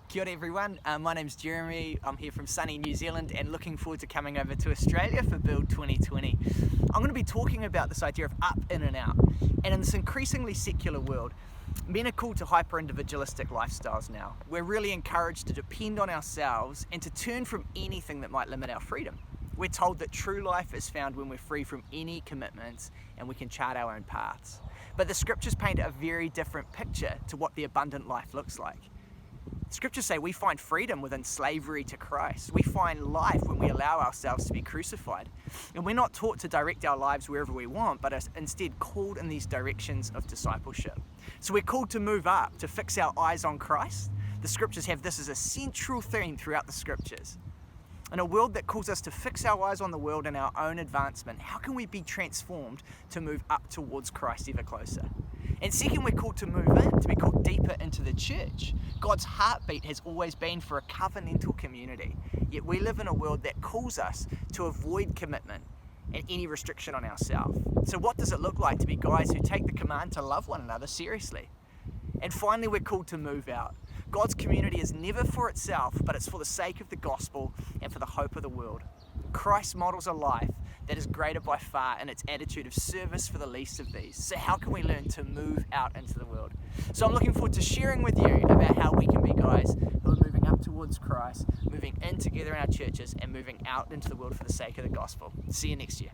Kia ora everyone, my name's Jeremy. I'm here from sunny New Zealand and looking forward to coming over to Australia for Build 2020. I'm going to be talking about this idea of up, in and out. And in this increasingly secular world, men are called to hyper-individualistic lifestyles now. We're really encouraged to depend on ourselves and to turn from anything that might limit our freedom. We're told that true life is found when we're free from any commitments and we can chart our own paths. But the scriptures paint a very different picture to what the abundant life looks like. Scriptures say we find freedom within slavery to Christ. We find life when we allow ourselves to be crucified. And we're not taught to direct our lives wherever we want, but are instead called in these directions of discipleship. So we're called to move up, to fix our eyes on Christ. The scriptures have this as a central theme throughout the scriptures. In a world that calls us to fix our eyes on the world and our own advancement, how can we be transformed to move up towards Christ ever closer? And second, we're called to move in, to be called deeper into the church. God's heartbeat has always been for a covenantal community, yet we live in a world that calls us to avoid commitment and any restriction on ourselves. So what does it look like to be guys who take the command to love one another seriously? And finally, we're called to move out. God's community is never for itself, but it's for the sake of the gospel and for the hope of the world. Christ models a life that is greater by far in its attitude of service for the least of these. So how can we learn to move out into the world? So I'm looking forward to sharing with you about how we can be guys who are moving up towards Christ, moving in together in our churches, and moving out into the world for the sake of the gospel. See you next year.